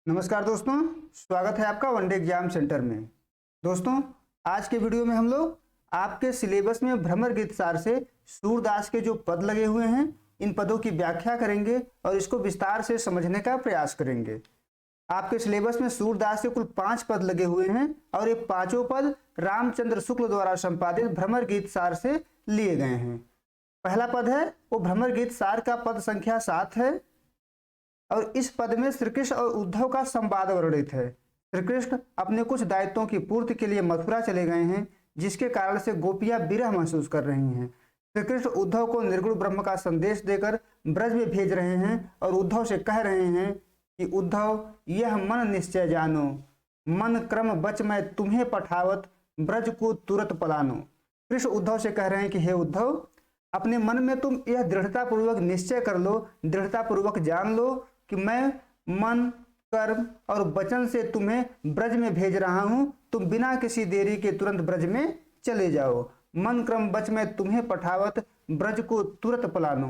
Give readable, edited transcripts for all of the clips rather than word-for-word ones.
नमस्कार दोस्तों, स्वागत है आपका वनडे एग्जाम सेंटर में। दोस्तों, आज के वीडियो में हम लोग आपके सिलेबस में भ्रमर गीत सार से सूरदास के जो पद लगे हुए हैं इन पदों की व्याख्या करेंगे और इसको विस्तार से समझने का प्रयास करेंगे। आपके सिलेबस में सूरदास के कुल 5 पद लगे हुए हैं और ये पांचों पद रामचंद्र शुक्ल द्वारा संपादित भ्रमर गीत सार से लिए गए हैं। पहला पद है वो भ्रमर गीत सार का पद संख्या 7 है और इस पद में श्री कृष्ण और उद्धव का संवाद वर्णित है। श्री कृष्ण अपने कुछ दायित्वों की पूर्ति के लिए मथुरा चले गए हैं, जिसके कारण से गोपियां विरह महसूस कर रही हैं। श्री कृष्ण उद्धव को निर्गुण ब्रह्म का संदेश देकर ब्रज में भेज रहे हैं और उद्धव से कह रहे हैं कि उद्धव, यह मन निश्चय जानो, मन क्रम बच मैं तुम्हें पठावत, ब्रज को तुरंत पलानो। कृष्ण उद्धव से कह रहे हैं कि हे उद्धव, अपने मन में तुम यह दृढ़तापूर्वक निश्चय कर लो, दृढ़तापूर्वक जान लो कि मैं मन, कर्म और वचन से तुम्हें ब्रज में भेज रहा हूं। तुम बिना किसी देरी के तुरंत ब्रज में चले जाओ। मन क्रम बच मैं तुम्हें पठावत, ब्रज को तुरंत पलानो।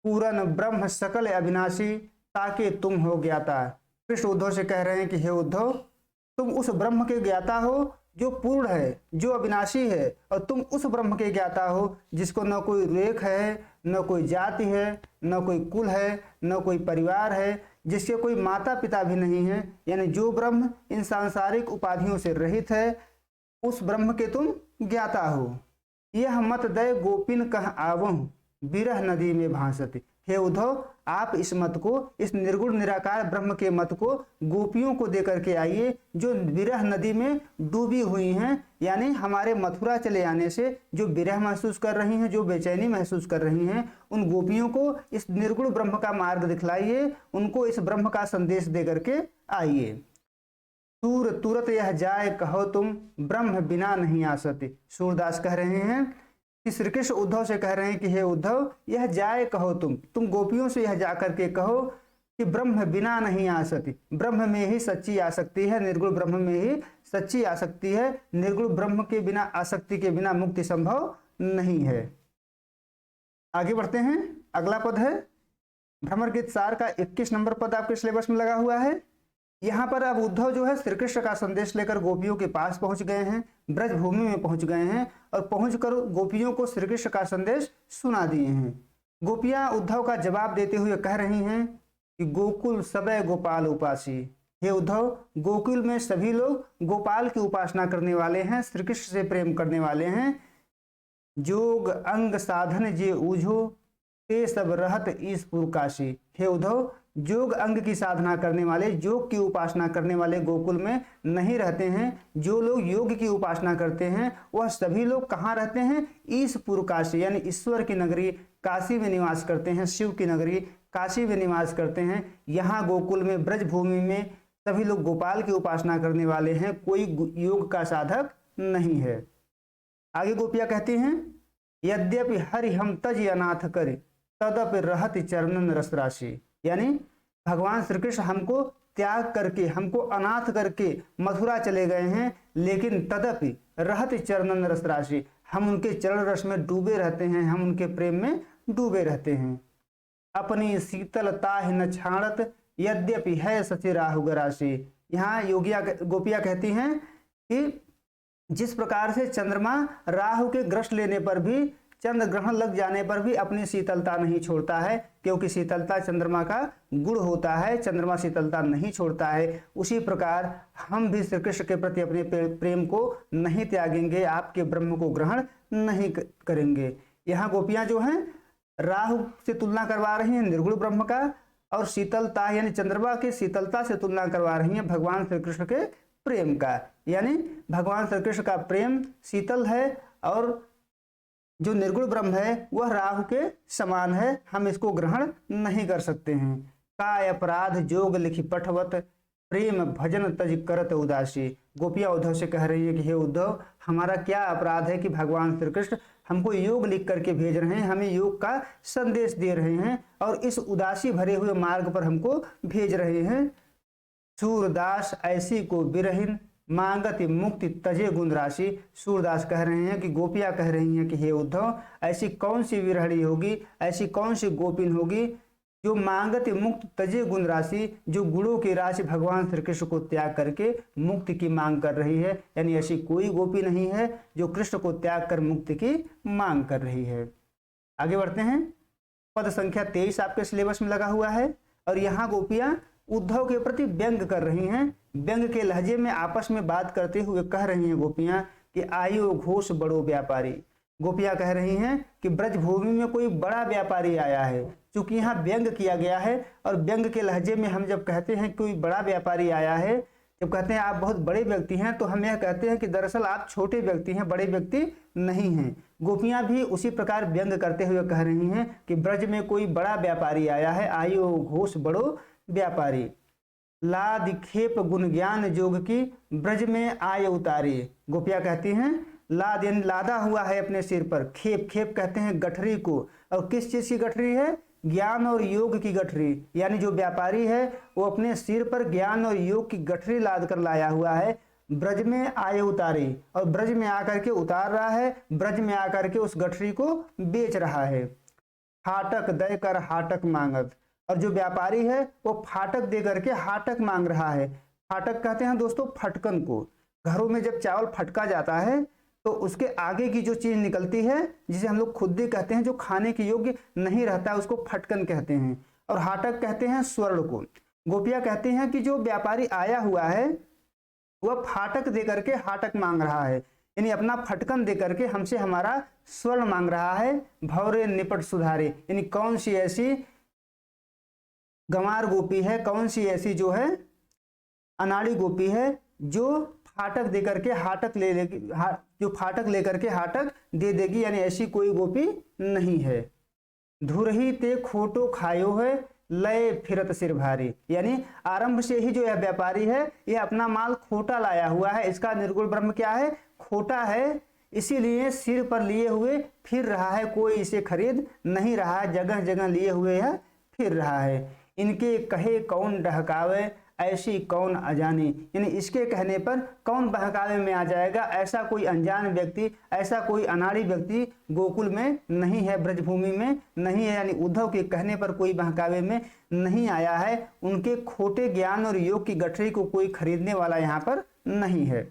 पूरन ब्रह्म सकल अविनाशी, ताके तुम हो ज्ञाता। कृष्ण उद्धव से कह रहे हैं कि हे उद्धव, तुम उस ब्रह्म के ज्ञाता हो जो पूर्ण है, जो अविनाशी है, और तुम उस ब्रह्म के ज्ञाता हो जिसको न कोई रेख है, न कोई जाति है, न कोई कुल है, न कोई परिवार है, जिसके कोई माता पिता भी नहीं है, यानी जो ब्रह्म इन सांसारिक उपाधियों से रहित है, उस ब्रह्म के तुम ज्ञाता हो। यह मत दय गोपिन कह आवहु, बिरह नदी में भासती। हे उद्धव, आप इस मत को, इस निर्गुण निराकार ब्रह्म के मत को गोपियों को देकर के आइए जो विरह नदी में डूबी हुई हैं, यानी हमारे मथुरा चले आने से जो विरह महसूस कर रही हैं, जो बेचैनी महसूस कर रही हैं, उन गोपियों को इस निर्गुण ब्रह्म का मार्ग दिखलाइए, उनको इस ब्रह्म का संदेश दे करके आइए। सूर तुरत यह जाए कहो तुम, ब्रह्म बिना नहीं आ सकती। सूरदास कह रहे हैं कि श्री कृष्ण उद्धव से कह रहे हैं कि हे उद्धव, यह जाए कहो तुम गोपियों से यह जाकर के कहो कि ब्रह्म बिना नहीं आ सकती। ब्रह्म में ही सच्ची आसक्ति है, निर्गुण ब्रह्म में ही सच्ची आसक्ति है। निर्गुण ब्रह्म के बिना, आसक्ति के बिना मुक्ति संभव नहीं है। आगे बढ़ते हैं। अगला पद है भ्रमर गीत सार का 21 नंबर पद आपके सिलेबस में लगा हुआ है। यहाँ पर अब उद्धव जो है श्री कृष्ण का संदेश लेकर गोपियों के पास पहुंच गए हैं, ब्रज भूमि में पहुंच गए हैं और पहुंचकर गोपियों को श्री कृष्ण का संदेश सुना दिए हैं। गोपियां उद्धव का जवाब देते हुए कह रही हैं कि गोकुल सबे गोपाल उपासी। हे उद्धव, गोकुल में सभी लोग गोपाल की उपासना करने वाले हैं, श्री कृष्ण से प्रेम करने वाले हैं। जोग अंग साधन जे ऊझो, ते सब रहत ईसपुर काशी। हे उद्धव, योग अंग की साधना करने वाले, योग की उपासना करने वाले गोकुल में नहीं रहते हैं। जो लोग योग की उपासना करते हैं वह सभी लोग कहाँ रहते हैं? ईसपुर काशी, यानी ईश्वर की नगरी काशी में निवास करते हैं। शिव की नगरी काशी में निवास करते हैं। यहाँ गोकुल में, ब्रज भूमि में सभी लोग गोपाल की उपासना करने वाले हैं, कोई योग का साधक नहीं है। आगे गोपियां कहती हैं, यद्यपि हरि हम तज अनाथ करे, तदप रहत चरणन रस राशि। यानी भगवान श्री कृष्ण हमको त्याग करके, हमको अनाथ करके मथुरा चले गए हैं, लेकिन तदपि रहत चरणन रस राशि, हम उनके चरण रस में डूबे रहते हैं, हम उनके प्रेम में डूबे रहते हैं। अपनी शीतलता न छाणत, यद्यपि है सची राहु गराशी। यहाँ गोपियां कहती हैं कि जिस प्रकार से चंद्रमा राहु के ग्रस्त लेने पर भी, चंद्र ग्रहण लग जाने पर भी अपनी शीतलता नहीं छोड़ता है, क्योंकि शीतलता चंद्रमा का गुण होता है, चंद्रमा शीतलता नहीं छोड़ता है। उसी प्रकार हम भी श्री कृष्ण के प्रति अपने प्रेम को नहीं त्यागेंगे, आपके ब्रह्म को ग्रहण नहीं करेंगे। यहाँ गोपियां जो हैं राहु से तुलना करवा रही हैं निर्गुण ब्रह्म का, और शीतलता यानी चंद्रमा की शीतलता से तुलना करवा रही हैं भगवान श्री कृष्ण के प्रेम का। यानी भगवान श्री कृष्ण का प्रेम शीतल है और जो निर्गुण ब्रह्म है वह राहु के समान है, हम इसको ग्रहण नहीं कर सकते हैं। काय अपराध जोग लिखी पठवत, प्रेम भजन तज करत उदासी। गोपियां उद्धव से कह रही है कि हे उद्धव, हमारा क्या अपराध है कि भगवान श्री कृष्ण हमको योग लिख करके भेज रहे हैं, हमें योग का संदेश दे रहे हैं और इस उदासी भरे हुए मार्ग पर हमको भेज रहे हैं। सूरदास ऐसी को बिरहिन, मांगति मुक्ति तजे गुण राशि। सूरदास कह रहे हैं कि गोपियां कह रही हैं कि हे उद्धव, ऐसी कौन सी विरहणी होगी, ऐसी कौन सी गोपिन होगी जो मांगत मुक्त तजे गुण राशि, जो गुणों की राशि भगवान श्री कृष्ण को त्याग करके मुक्ति की मांग कर रही है, यानी ऐसी कोई गोपी नहीं है जो कृष्ण को त्याग कर मुक्ति की मांग कर रही है। आगे बढ़ते हैं। पद संख्या 23 आपके सिलेबस में लगा हुआ है और यहाँ गोपियां उद्धव के प्रति व्यंग कर रही हैं। व्यंग के लहजे में आपस में बात करते हुए कह रही हैं गोपियां कि आयो घोष बड़ो व्यापारी। गोपियां कह रही हैं कि ब्रजभूमि में कोई बड़ा व्यापारी आया है। चूंकि यहाँ व्यंग किया गया है और व्यंग के लहजे में हम जब कहते हैं कोई बड़ा व्यापारी आया है, जब कहते हैं आप बहुत बड़े व्यक्ति हैं, तो हम यह कहते हैं कि दरअसल आप छोटे व्यक्ति हैं, बड़े व्यक्ति नहीं हैं। गोपियां भी उसी प्रकार व्यंग करते हुए कह रही हैं कि ब्रज में कोई बड़ा व्यापारी आया है, आयो घोष बड़ो व्यापारी। लाद खेप गुण ज्ञान जोग की ब्रज में आय उतारी। गोपियां कहती हैं लाद यानी लादा हुआ है अपने सिर पर, खेप खेप कहते हैं गठरी को, और किस चीज की गठरी है? ज्ञान और योग की गठरी। यानी जो व्यापारी है वो अपने सिर पर ज्ञान और योग की गठरी लाद कर लाया हुआ है। ब्रज में आय उतारी, और ब्रज में आकर के उतार रहा है, ब्रज में आकर के उस गठरी को बेच रहा है। फाटक दे कर हाटक मांगत, और जो व्यापारी है वो फाटक दे करके हाटक मांग रहा है। फाटक कहते हैं दोस्तों फटकन को। घरों में जब चावल फटका जाता है तो उसके आगे की जो चीज निकलती है, जिसे हम लोग खुद्दी कहते हैं, जो खाने के योग्य नहीं रहता, उसको फटकन कहते हैं। और हाटक कहते हैं स्वर्ण को। गोपियां कहती हैं कि जो व्यापारी आया हुआ है वह फाटक दे करके हाटक मांग रहा है, यानी अपना फटकन दे करके हमसे हमारा स्वर्ण मांग रहा है। भौरे निपट सुधारे, यानी कौन सी ऐसी गंवार गोपी है, कौन सी ऐसी जो है अनाड़ी गोपी है जो फाटक दे करके हाटक ले लेगी, जो फाटक लेकर के हाटक दे देगी, यानी ऐसी कोई गोपी नहीं है। धुरही ते खोटो खायो है लय फिरत सिर भारी, यानी आरंभ से ही जो यह व्यापारी है यह अपना माल खोटा लाया हुआ है। इसका निर्गुण ब्रह्म क्या है? खोटा है, इसीलिए सिर पर लिए हुए फिर रहा है, कोई इसे खरीद नहीं रहा है, जगह जगह लिए हुए है फिर रहा है। इनके कहे कौन डहकावे ऐसी कौन अजानी, यानी इसके कहने पर कौन बहकावे में आ जाएगा, ऐसा कोई अनजान व्यक्ति, ऐसा कोई अनाड़ी व्यक्ति गोकुल में नहीं है, ब्रजभूमि में नहीं है। यानी उद्धव के कहने पर कोई बहकावे में नहीं आया है। उनके खोटे ज्ञान और योग की गठरी को कोई खरीदने वाला यहाँ पर नहीं है।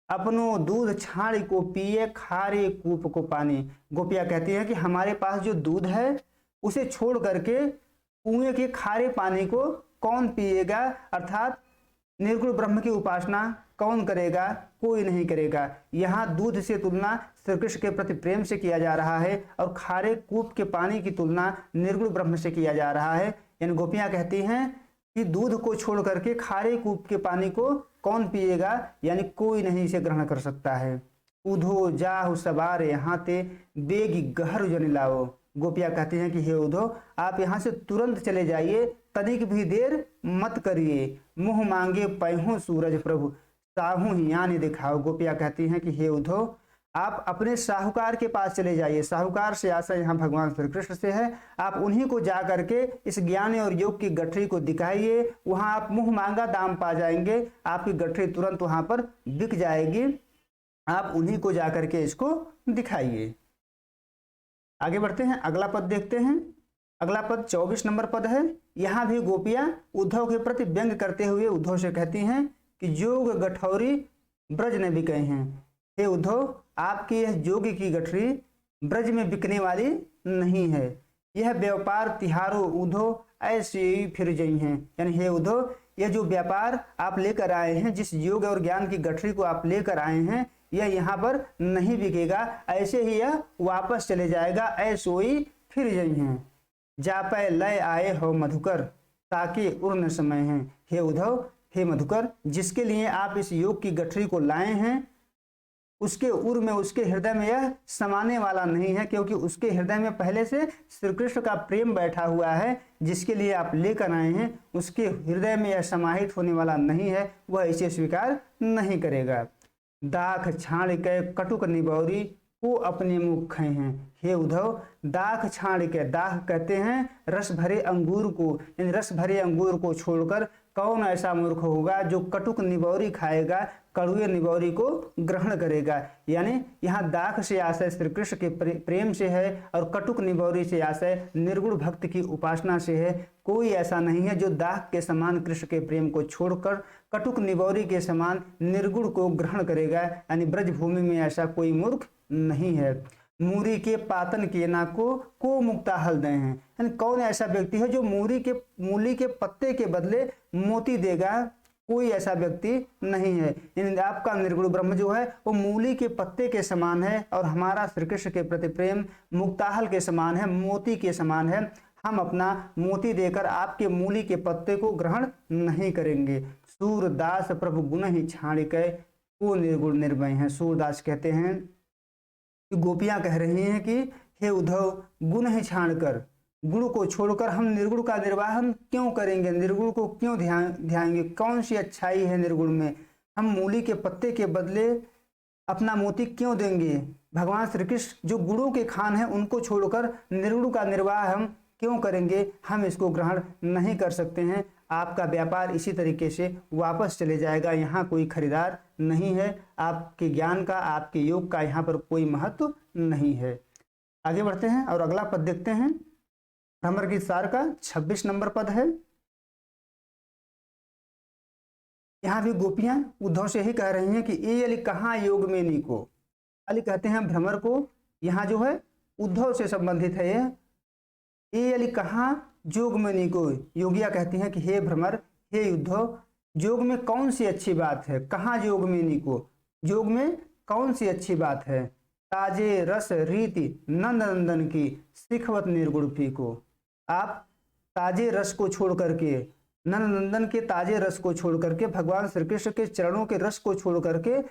अपनो दूध छाड़ को पिए खारे कूप को पानी। गोपियां कहती है कि हमारे पास जो दूध है उसे छोड़ करके कुएं के खारे पानी को कौन पिएगा, अर्थात निर्गुण ब्रह्म की उपासना कौन करेगा? कोई नहीं करेगा। यहाँ दूध से तुलना श्री कृष्ण के प्रति प्रेम से किया जा रहा है और खारे कूप के पानी की तुलना निर्गुण ब्रह्म से किया जा रहा है। यानी गोपियां कहती हैं कि दूध को छोड़ करके खारे कूप के पानी को कौन पिएगा, यानी कोई नहीं इसे ग्रहण कर सकता है। उधो जाहु सवार यहाँ ते बेगी गहर जन लाओ। गोपियां कहती हैं कि हे उद्धव आप यहाँ से तुरंत चले जाइए, तनिक भी देर मत करिए। मुंह मांगे पैहू सूरज प्रभु साहू यानी दिखाओ। गोपियां कहती हैं कि हे उद्धव आप अपने साहूकार के पास चले जाइए। साहूकार से आशा यहाँ भगवान श्री कृष्ण से है, आप उन्हीं को जा करके इस ज्ञान और योग की गठरी को दिखाइए। वहां आप मुंह मांगा दाम पा जाएंगे, आपकी गठरी तुरंत वहां पर बिक जाएगी। आप उन्हीं को जा करके इसको दिखाइए। आगे बढ़ते हैं, अगला पद देखते हैं। अगला पद 24 नंबर पद है। यहाँ भी गोपियां उद्धव के प्रति व्यंग करते हुए उद्धव से कहती हैं कि जोग गठौरी ब्रज ने बिके हैं। हे उद्धव आपकी यह जोग की गठरी ब्रज में बिकने वाली नहीं है। यह व्यापार तिहारो उद्धव ऐसे ही फिर जई हैं, यानी हे उद्धव यह जो व्यापार आप लेकर आए हैं, जिस योग और ज्ञान की गठरी को आप लेकर आए हैं, यह यहाँ पर नहीं बिकेगा, ऐसे ही यह वापस चले जाएगा। ऐसो ही फिर जई हैं। जापै लय आए हो मधुकर ताकि उर्न समय है। हे उद्धव हे मधुकर जिसके लिए आप इस योग की गठरी को लाए हैं उसके उर में, उसके हृदय में यह समाने वाला नहीं है, क्योंकि उसके हृदय में पहले से श्री कृष्ण का प्रेम बैठा हुआ है। जिसके लिए आप लेकर आए हैं उसके हृदय में यह समाहित होने वाला नहीं है, वह इसे स्वीकार नहीं करेगा। दाख छाण के कटुक निबौरी को अपने मुख खाए हैं। हे उद्धव, दाख छाड़ के, दाख कहते हैं रस भरे अंगूर को, इन रस भरे अंगूर को छोड़कर कौन ऐसा मूर्ख होगा जो कटुक निबौरी खाएगा, कड़ुए निबौरी को ग्रहण करेगा। यानी यहाँ दाख से आशय श्री कृष्ण के प्रेम से है और कटुक निबौरी से आशय निर्गुण भक्त की उपासना से है। कोई ऐसा नहीं है जो दाख के समान कृष्ण के प्रेम को छोड़कर कटुक निबौरी के समान निर्गुण को ग्रहण करेगा। यानी ब्रजभूमि में ऐसा कोई मूर्ख नहीं है। मूरी के पातन के ना को मुक्ता हल दे हैं, यानी कौन ऐसा व्यक्ति है जो मूली के पत्ते के बदले मोती देगा। कोई ऐसा व्यक्ति नहीं है। यानी आपका निर्गुण ब्रह्म जो है वो मूली के पत्ते के समान है और हमारा श्री कृष्ण के प्रति प्रेम मुक्ताहल के समान है, मोती के समान है। हम अपना मोती देकर आपके मूली के पत्ते को ग्रहण नहीं करेंगे। सूरदास प्रभु गुण ही छाणिकै को निर्गुण निर्भय है। सूरदास कहते हैं कि गोपियां कह रही हैं कि हे उद्धव, गुण ही छाड़कर, गुण को छोड़कर हम निर्गुण का निर्वाहन क्यों करेंगे, निर्गुण को क्यों ध्याएंगे, कौन सी अच्छाई है निर्गुण में, हम मूली के पत्ते के बदले अपना मोती क्यों देंगे। भगवान श्री कृष्ण जो गुणों के खान हैं उनको छोड़कर निर्गुण का निर्वाह हम क्यों करेंगे, हम इसको ग्रहण नहीं कर सकते हैं। आपका व्यापार इसी तरीके से वापस चले जाएगा, यहाँ कोई खरीदार नहीं है। आपके ज्ञान का, आपके योग का यहाँ पर कोई महत्व नहीं है। आगे बढ़ते हैं और अगला पद देखते हैं। भ्रमर गीत सार का 26 नंबर पद है। यहाँ भी गोपियां उद्धव से ही कह रही हैं कि ए अली कहाँ योग में नीको। अली कहते हैं भ्रमर को, यहाँ जो है उद्धव से संबंधित है ये। ए अली कहाँ जोग में नीको। योगिया कहती हैं कि हे भ्रमर, हे उद्धव, जोग में कौन सी अच्छी बात है, कहाँ योग में नीको, जोग में कौन सी अच्छी बात है। ताजे रस रीति नंद नंदन की सिखवत निर्गुण फीको। आप ताजे रस को छोड़ करके, नंद नंदन के ताजे रस को छोड़ करके, भगवान श्री कृष्ण के चरणों के रस को छोड़ करके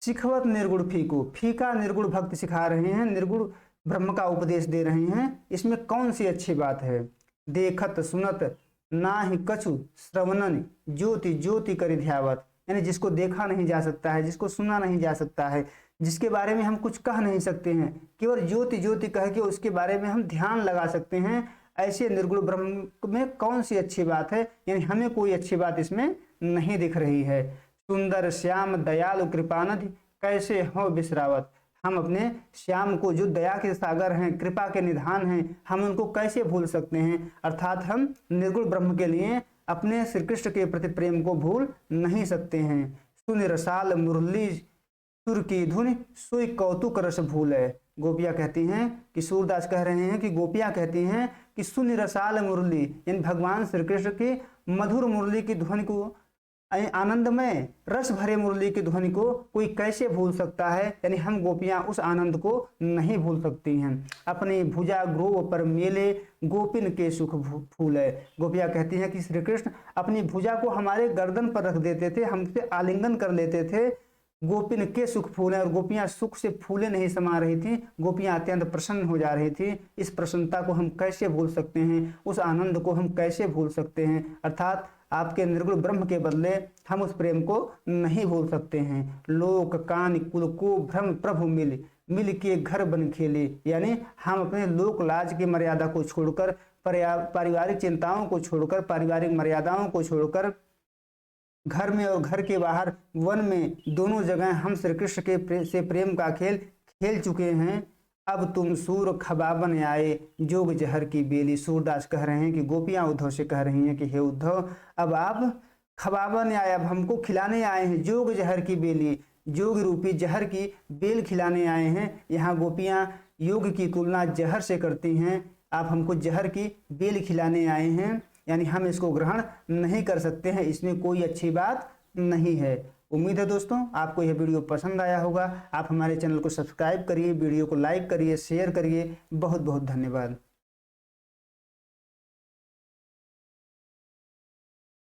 सिखवत निर्गुण फीको, फीका निर्गुण भक्त सिखा रहे हैं, निर्गुण ब्रह्म का उपदेश दे रहे हैं। इसमें कौन सी अच्छी बात है। देखत सुनत ना ही कछु श्रवणन ज्योति ज्योति कर ध्यावत। यानी जिसको देखा नहीं जा सकता है, जिसको सुना नहीं जा सकता है, जिसके बारे में हम कुछ कह नहीं सकते हैं, केवल ज्योति ज्योति कह के उसके बारे में हम ध्यान लगा सकते हैं। ऐसे निर्गुण ब्रह्म में कौन सी अच्छी बात है। यानी हमें कोई अच्छी बात इसमें नहीं दिख रही है। सुंदर श्याम दयालु कृपानिधि कैसे हो विश्रावत। हम अपने श्याम को जो दया के सागर हैं, कृपा के निधान हैं, हम उनको कैसे भूल सकते हैं। अर्थात हम निर्गुण ब्रह्म के लिए अपने श्री कृष्ण के प्रति प्रेम को भूल नहीं सकते हैं। सुन रसाल मुरली सुर की धुन सोई कौतुक रस भूल है। गोपियां कहती हैं कि सूरदास कह रहे हैं कि गोपियां कहती हैं कि सुन रसाल मुरली, यानी भगवान श्री कृष्ण की मधुर मुरली की ध्वनि को, आनंदमय रस भरे मुरली की ध्वनि को कोई कैसे भूल सकता है। यानी हम गोपियां उस आनंद को नहीं भूल सकती हैं। अपनी भुजा ग्रोव पर मेले गोपिन के सुख फूल है। गोपियां कहती हैं कि श्री कृष्ण अपनी भुजा को हमारे गर्दन पर रख देते थे, हमसे आलिंगन कर लेते थे, गोपिन के सुख फूल है। और गोपियां सुख से फूले नहीं समा रही थी, गोपियां अत्यंत प्रसन्न हो जा रही थी। इस प्रसन्नता को हम कैसे भूल सकते हैं, उस आनंद को हम कैसे भूल सकते हैं। अर्थात आपके निर्गुण ब्रह्म के बदले हम उस प्रेम को नहीं भूल सकते हैं। लोक कान कुल को भ्रम प्रभु मिल के घर बन खेले। यानी हम अपने लोक लाज की मर्यादा को छोड़कर, पारिवारिक चिंताओं को छोड़कर, पारिवारिक मर्यादाओं को छोड़कर, घर में और घर के बाहर, वन में, दोनों जगह हम श्री कृष्ण के से प्रेम का खेल खेल चुके हैं। अब तुम सूर खबाबन आए जोग जहर की बेली। सूरदास कह रहे हैं कि गोपियां उद्धव से कह रही हैं कि हे उद्धव, अब आप खबाबन आए, अब हमको खिलाने आए हैं जोग जहर की बेली, जोग रूपी जहर की बेल खिलाने आए हैं। यहाँ गोपियां योग की तुलना जहर से करती हैं। आप हमको जहर की बेल खिलाने आए हैं, यानी हम इसको ग्रहण नहीं कर सकते हैं, इसमें कोई अच्छी बात नहीं है। उम्मीद है दोस्तों आपको यह वीडियो पसंद आया होगा। आप हमारे चैनल को सब्सक्राइब करिए, वीडियो को लाइक करिए, शेयर करिए। बहुत बहुत धन्यवाद।